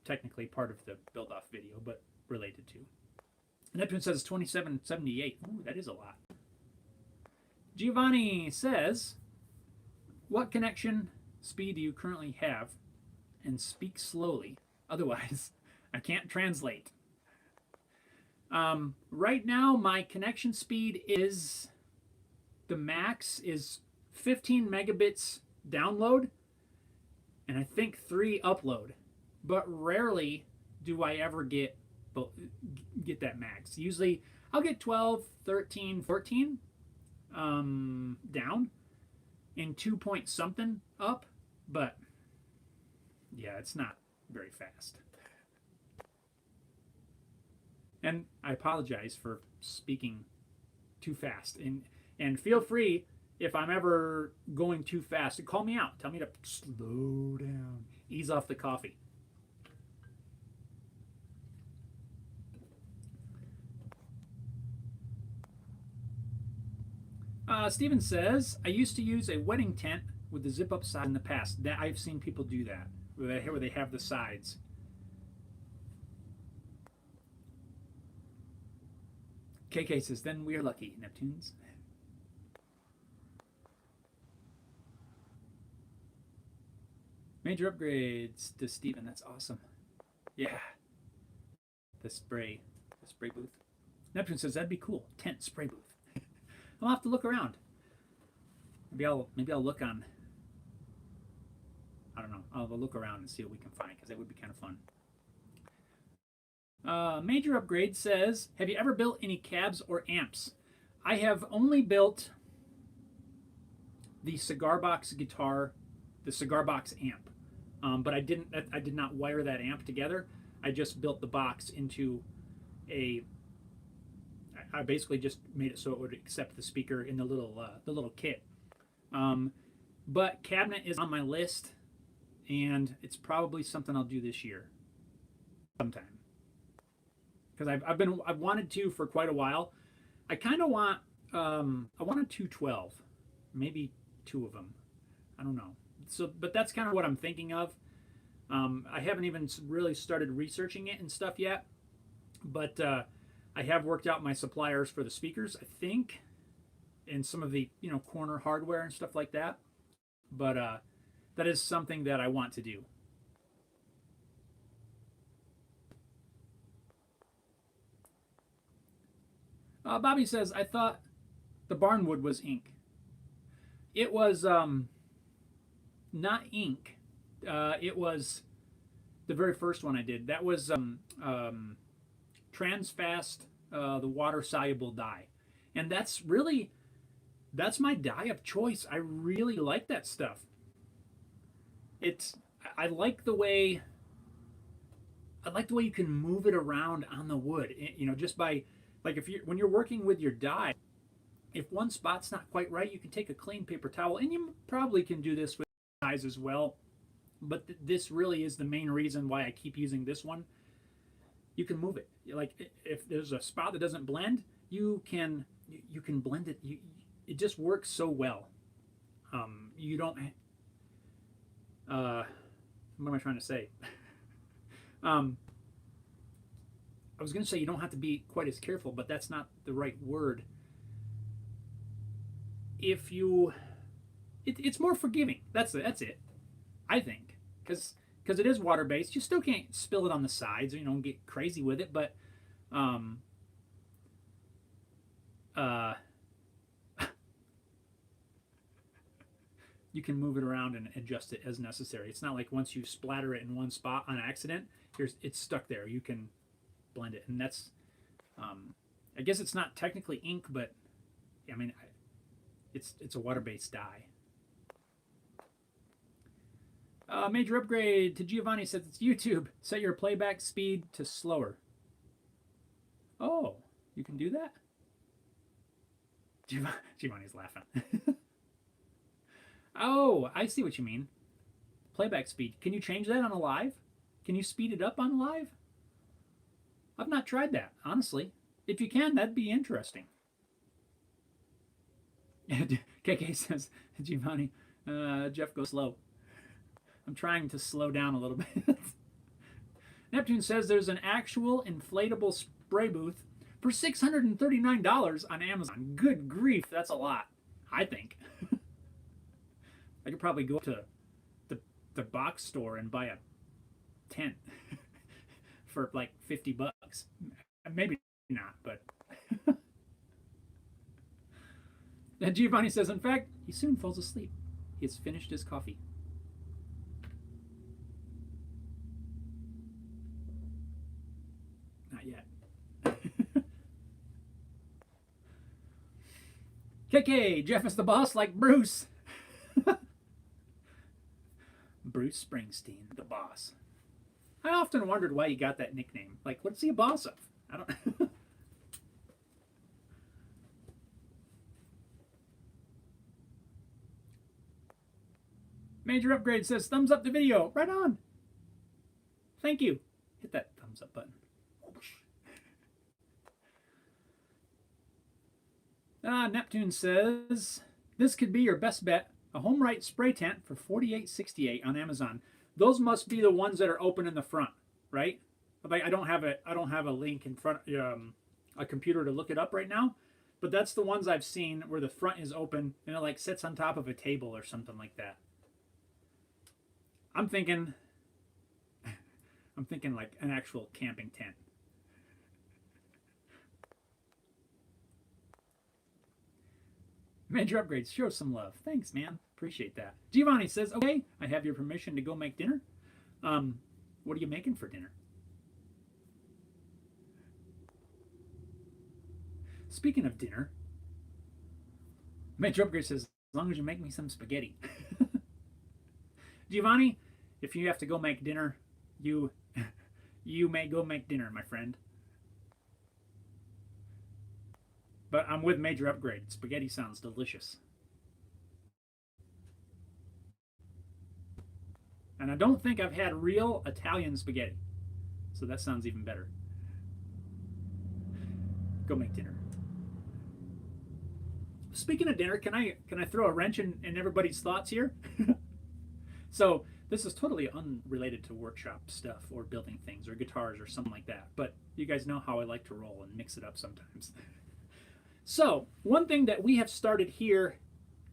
technically part of the build off video but related to. Neptune says 2778. Ooh, that is a lot. Giovanni says, what connection speed do you currently have? And speak slowly, otherwise I can't translate. Right now my connection speed is, the max is 15 megabits download and I think 3 upload, but rarely do I ever get that max. Usually I'll get 12, 13, 14 down and 2 point something up, but yeah, it's not very fast. And I apologize for speaking too fast, and feel free, if I'm ever going too fast, to call me out. Tell me to slow down, ease off the coffee. Steven says, I used to use a wedding tent with the zip-up side in the past. That I've seen people do that, where they have the sides. KK says, then we're lucky, Neptunes. Major upgrades to Steven. That's awesome. Yeah. The spray booth. Neptune says, that'd be cool. Tent spray booth. I'll have to look around. Maybe I'll look on, I don't know. I'll look around and see what we can find, because that would be kind of fun. Major Upgrade says, have you ever built any cabs or amps? I have only built the Cigar Box guitar, the Cigar Box amp, but I did not wire that amp together. I just built the box into I basically just made it so it would accept the speaker in the little kit. But cabinet is on my list, and it's probably something I'll do this year, sometime. Because I've wanted to for quite a while. I kind of want I want a 212, maybe 2 of them. I don't know. So, but that's kind of what I'm thinking of. I haven't even really started researching it and stuff yet, but I have worked out my suppliers for the speakers, I think, and some of the, you know, corner hardware and stuff like that. But that is something that I want to do. Bobby says, I thought the barnwood was ink. It was not ink. It was the very first one I did. That was Transfast, the water-soluble dye. And that's my dye of choice. I really like that stuff. I like the way you can move it around on the wood. You know, just by like if you when you're working with your die, if one spot's not quite right, you can take a clean paper towel, and you probably can do this with dies as well. But this really is the main reason why I keep using this one. You can move it. Like if there's a spot that doesn't blend, you can blend it. It just works so well. You don't. What am I trying to say? um, I was going to say you don't have to be quite as careful, but that's not the right word. If you, it's more forgiving. That's it. I think because it is water based. You still can't spill it on the sides, or you know, get crazy with it. But uh, you can move it around and adjust it as necessary. It's not like once you splatter it in one spot on accident, it's stuck there. You can blend it, and that's. I guess it's not technically ink, but I mean, it's a water-based dye. Major upgrade to Giovanni says it's YouTube. Set your playback speed to slower. Oh, you can do that? Giovanni's laughing. Oh, I see what you mean. Playback speed. Can you change that on a live? Can you speed it up on live? I've not tried that, honestly. If you can, that'd be interesting. KK says, Giovanni, Jeff, go slow. I'm trying to slow down a little bit. Neptune says there's an actual inflatable spray booth for $639 on Amazon. Good grief, that's a lot, I think. I could probably go to the box store and buy a tent for like $50. Maybe not, but. And Giovanni says, in fact, he soon falls asleep. He has finished his coffee. Not yet. KK, Jeff is the boss like Bruce. Bruce Springsteen, the boss. I often wondered why he got that nickname. Like, what's he a boss of? I don't. Major Upgrade says, thumbs up the video. Right on. Thank you. Hit that thumbs up button. Neptune says, this could be your best bet. A HomeRite spray tent for $48.68 on Amazon. Those must be the ones that are open in the front, right? Like I don't have a link in front, a computer to look it up right now, but that's the ones I've seen where the front is open and it like sits on top of a table or something like that. I'm thinking like an actual camping tent. Major upgrades, show some love. Thanks, man. Appreciate that. Giovanni says, okay, I have your permission to go make dinner. What are you making for dinner? Speaking of dinner, Major upgrade says, as long as you make me some spaghetti. Giovanni, if you have to go make dinner, you may go make dinner, my friend. But I'm with Major Upgrade. Spaghetti sounds delicious. And I don't think I've had real Italian spaghetti. So that sounds even better. Go make dinner. Speaking of dinner, can I throw a wrench in everybody's thoughts here? So this is totally unrelated to workshop stuff or building things or guitars or something like that. But you guys know how I like to roll and mix it up sometimes. So one thing that we have started here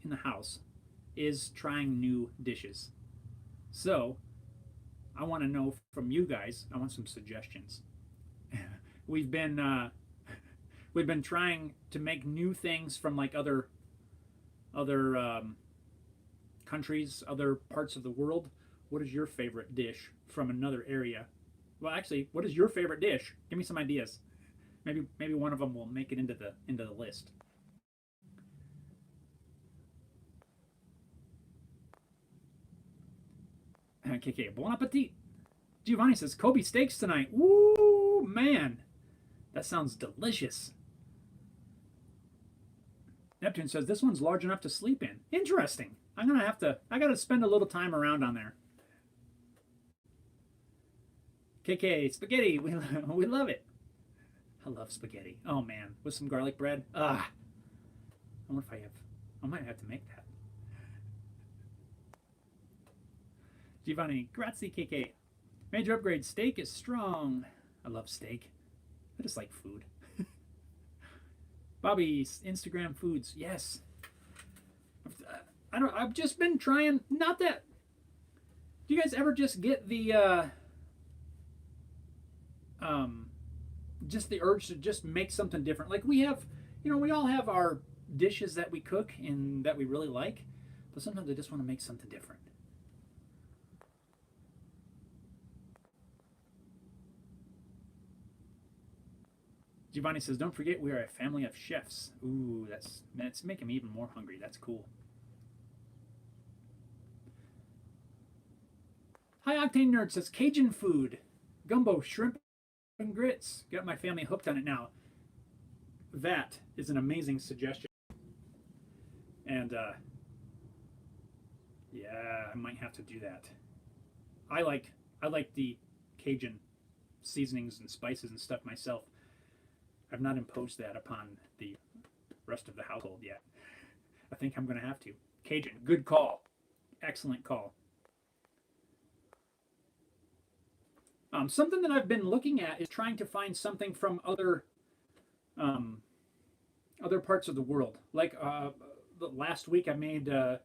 in the house is trying new dishes. So I want to know from you guys, I want some suggestions. We've been trying to make new things from like other countries, other parts of the world. What is your favorite dish from another area? Well, actually, what is your favorite dish? Give me some ideas. Maybe one of them will make it into the list. KK, bon appetit. Giovanni says, Kobe steaks tonight. Woo, man. That sounds delicious. Neptune says, this one's large enough to sleep in. Interesting. I gotta spend a little time around on there. KK, spaghetti. We love it. I love spaghetti. Oh, man. With some garlic bread. I wonder if I might have to make that. Giovanni, grazie, KK. Major upgrade. Steak is strong. I love steak. I just like food. Bobby, Instagram foods. Yes. I've just been trying, not that. Do you guys ever just get the, just the urge to just make something different? Like we have, we all have our dishes that we cook and that we really like, but sometimes I just want to make something different. Giovanni says, don't forget we are a family of chefs. Ooh, that's making me even more hungry. That's cool. High Octane Nerd says, Cajun food, gumbo, shrimp, and grits. Got my family hooked on it now. That is an amazing suggestion. And, yeah, I might have to do that. I like the Cajun seasonings and spices and stuff myself. I've not imposed that upon the rest of the household yet. I think I'm going to have to. Cajun, good call. Excellent call. Something that I've been looking at is trying to find something from other parts of the world. Like last week, I made a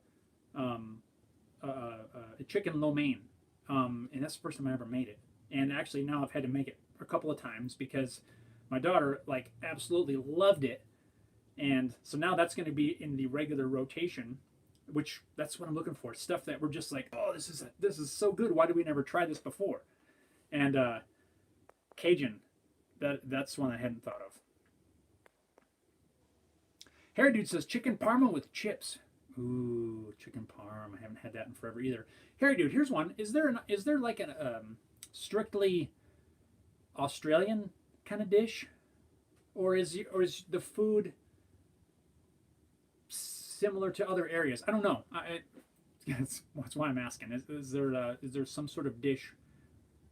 chicken lo mein, and that's the first time I ever made it. And actually, now I've had to make it a couple of times because my daughter absolutely loved it, and so now that's going to be in the regular rotation, which that's what I'm looking for. Stuff that we're just like, oh, this is so good. Why did we never try this before? And Cajun, that's one I hadn't thought of. Harry Dude says chicken parma with chips. Ooh, chicken parm. I haven't had that in forever either. Harry Dude, here's one. Is there like a strictly Australian kind of dish, or is the food similar to other areas? I don't know. That's why I'm asking. Is there some sort of dish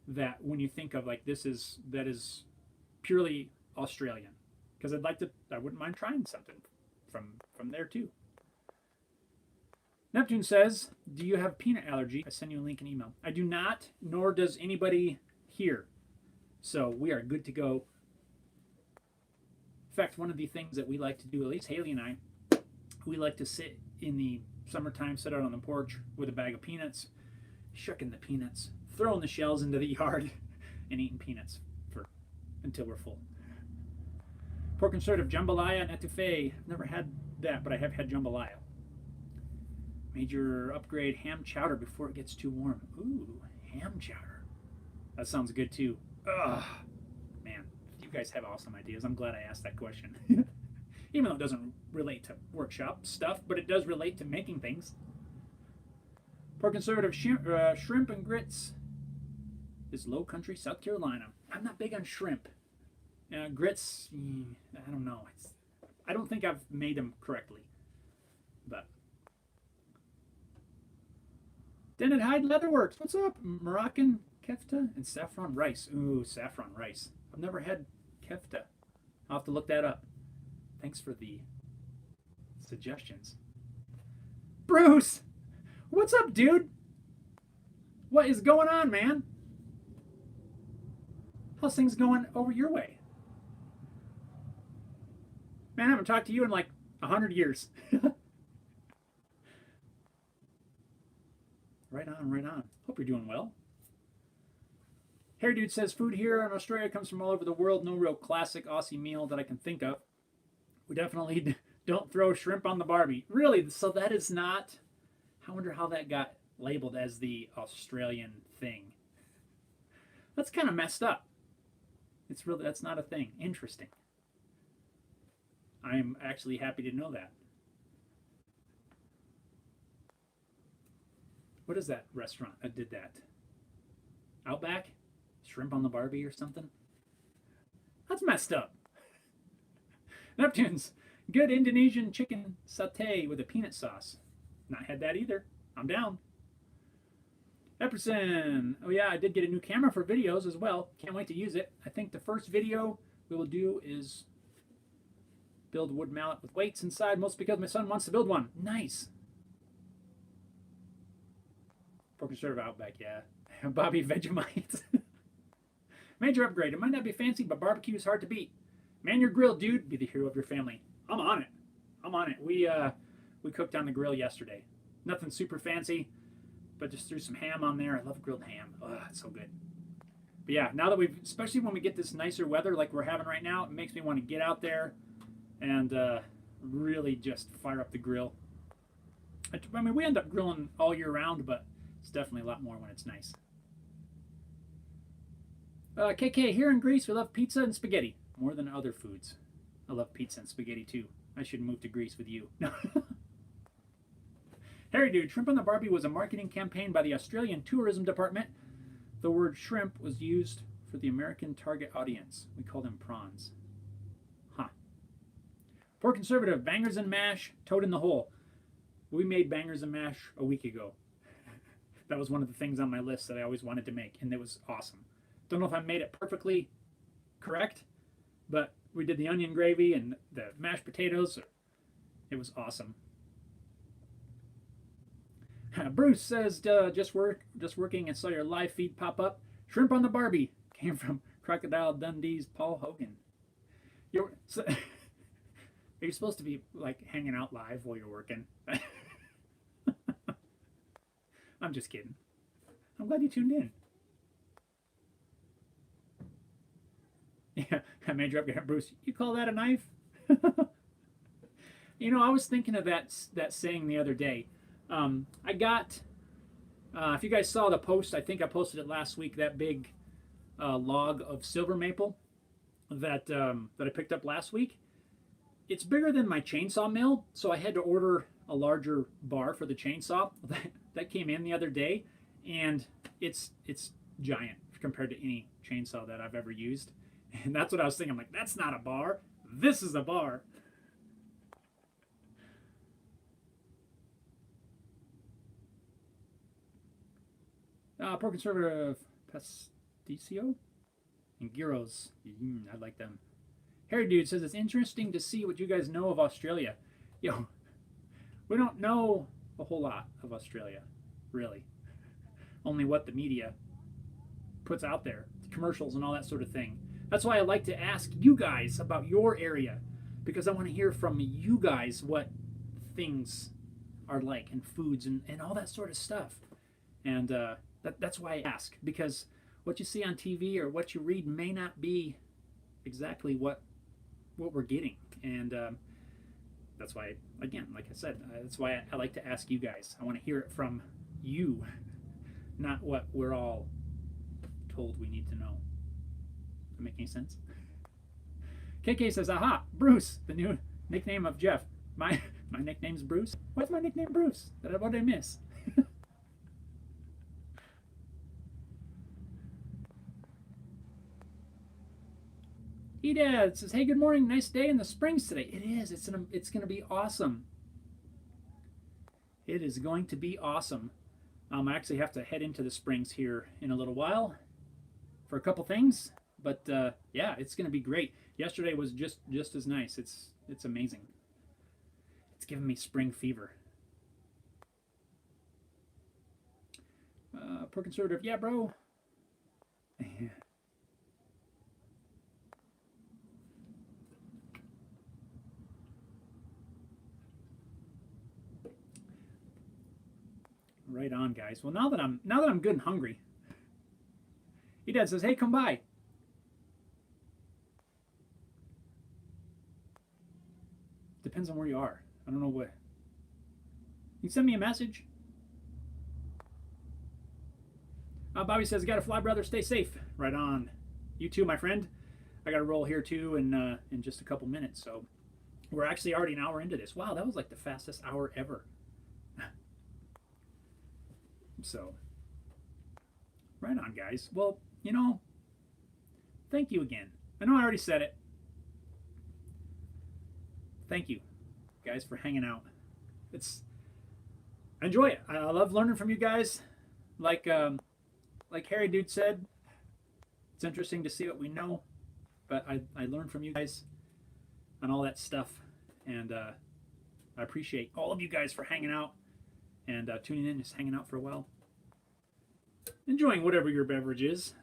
that when you think of that is purely Australian? Because I wouldn't mind trying something from there too. Neptune says, do you have peanut allergy? I send you a link and email. I do not, nor does anybody here. So we are good to go. In fact, one of the things that we like to do, at least Haley and I, we like to sit in the summertime, sit out on the porch with a bag of peanuts, shucking the peanuts, throwing the shells into the yard, and eating peanuts until we're full. Pork and of jambalaya and etouffee. I've never had that, but I have had jambalaya. Major upgrade ham chowder before it gets too warm. Ooh, ham chowder. That sounds good too. Ugh, man, you guys have awesome ideas. I'm glad I asked that question. Even though it doesn't relate to workshop stuff, but it does relate to making things. Pork conservative shrimp and grits is Low Country, South Carolina. I'm not big on shrimp. Grits, I don't know. I don't think I've made them correctly. But Dented Hide Leatherworks. What's up? Moroccan kefta and saffron rice. Ooh, saffron rice. I've never had kefta. I'll have to look that up. Thanks for the suggestions. Bruce! What's up, dude? What is going on, man? How's things going over your way? Man, I haven't talked to you in like 100 years. Right on, right on. Hope you're doing well. Hair Dude says, food here in Australia comes from all over the world. No real classic Aussie meal that I can think of. We definitely don't throw shrimp on the Barbie. Really? So that is not... I wonder how that got labeled as the Australian thing. That's kind of messed up. That's not a thing. Interesting. I'm actually happy to know that. what is that restaurant that did that? Outback? Shrimp on the Barbie or something? That's messed up. Neptune's good Indonesian chicken satay with a peanut sauce. Not had that either. I'm down. Epperson. Oh yeah, I did get a new camera for videos as well. Can't wait to use it. I think the first video we will do is build wood mallet with weights inside, mostly because my son wants to build one. Nice. Pork and serve Outback, yeah. Bobby Vegemite. Major upgrade. It might not be fancy, but barbecue is hard to beat. Man your grill, dude. Be the hero of your family. I'm on it. I'm on it. We cooked on the grill yesterday. Nothing super fancy, but just threw some ham on there. I love grilled ham. Oh, it's so good. But yeah, now that we've, especially when we get this nicer weather like we're having right now, it makes me want to get out there and really just fire up the grill. I mean, we end up grilling all year round, but it's definitely a lot more when it's nice. KK, here in Greece, we love pizza and spaghetti more than other foods. I love pizza and spaghetti too. I should move to Greece with you. Harry Dude, Shrimp on the Barbie was a marketing campaign by the Australian Tourism Department. The word shrimp was used for the American target audience. We call them prawns. Huh. Poor Conservative, bangers and mash, toad in the hole. We made bangers and mash a week ago. That was one of the things on my list that I always wanted to make, and it was awesome. Don't know if I made it perfectly correct, but we did the onion gravy and the mashed potatoes. It was awesome. Bruce says, just working and saw your live feed pop up. Shrimp on the Barbie came from Crocodile Dundee's Paul Hogan. Are you supposed to be like hanging out live while you're working? I'm just kidding. I'm glad you tuned in. Yeah, I made you up, Bruce. You call that a knife? You know, I was thinking of that saying the other day. I got, if you guys saw the post, I think I posted it last week, that big log of silver maple that I picked up last week. It's bigger than my chainsaw mill, so I had to order a larger bar for the chainsaw. That came in the other day, and it's giant compared to any chainsaw that I've ever used. And that's what I was thinking. I'm like, that's not a bar. This is a bar. Poor Conservative Pasticcio and Gyros. I like them. Harry Dude says it's interesting to see what you guys know of Australia. Yo, we don't know a whole lot of Australia, really. Only what the media puts out there, commercials and all that sort of thing. That's why I like to ask you guys about your area, because I want to hear from you guys what things are like and foods and all that sort of stuff. And that's why I ask, because what you see on TV or what you read may not be exactly what we're getting. And that's why, again, like I said, that's why I like to ask you guys. I want to hear it from you, not what we're all told we need to know. Does that make any sense? KK says, aha, Bruce, the new nickname of Jeff. My nickname's Bruce? What's my nickname Bruce? What did I miss? Edad says, hey, good morning. Nice day in the Springs today. It is. It's going to be awesome. It is going to be awesome. I actually have to head into the Springs here in a little while for a couple things. But yeah, it's going to be great. Yesterday was just as nice. It's amazing. It's giving me spring fever. Poor Conservative, yeah, bro. Right on, guys. Well, now that I'm good and hungry, Edad says, hey, come by. Depends on where you are. I don't know what. You can send me a message. Bobby says, gotta fly, brother. Stay safe. Right on. You too, my friend. I gotta roll here too in just a couple minutes. So we're actually already an hour into this. Wow, that was like the fastest hour ever. So, right on, guys. Well, you know, thank you again. I know I already said it. Thank you, guys, for hanging out. I enjoy it. I love learning from you guys. Like Harry Dude said, it's interesting to see what we know, but I learn from you guys on all that stuff, and I appreciate all of you guys for hanging out and tuning in, just hanging out for a while, enjoying whatever your beverage is.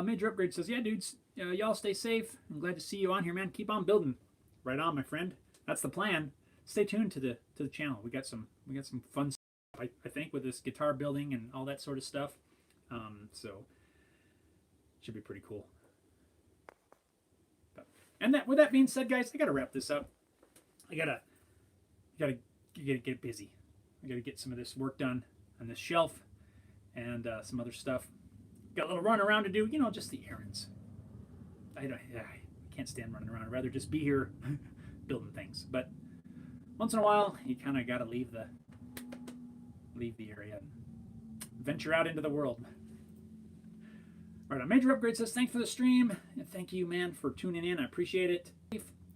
Major Upgrade says, yeah, dudes, y'all stay safe. I'm glad to see you on here, man. Keep on building. Right on, my friend. That's the plan. Stay tuned to the channel. We got some fun stuff, I think, with this guitar building and all that sort of stuff. So should be pretty cool. And with that being said, guys, I gotta wrap this up. I gotta get busy. I gotta get some of this work done on this shelf and some other stuff. Got a little run around to do, you know, just the errands. I can't stand running around. I'd rather just be here building things. But once in a while, you kind of got to leave the area and venture out into the world. All right, Major Upgrade says, thanks for the stream. And thank you, man, for tuning in. I appreciate it.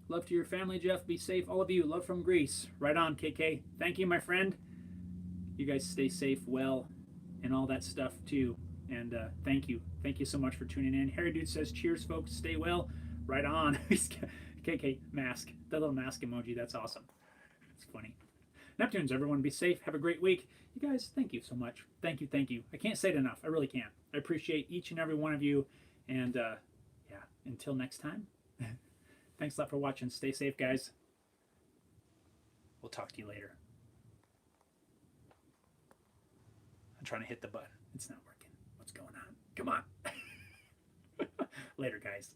Love to your family, Jeff. Be safe. All of you. Love from Greece. Right on, KK. Thank you, my friend. You guys stay safe, well, and all that stuff, too. And thank you. Thank you so much for tuning in. Harry Dude says, cheers, folks. Stay well. Right on. KK, mask. That little mask emoji. That's awesome. It's funny. Neptunes, everyone be safe. Have a great week. You guys, thank you so much. Thank you, thank you. I can't say it enough. I really can't. I appreciate each and every one of you. And yeah, until next time, thanks a lot for watching. Stay safe, guys. We'll talk to you later. I'm trying to hit the button. It's not working. What's going on? Come on. Later, guys.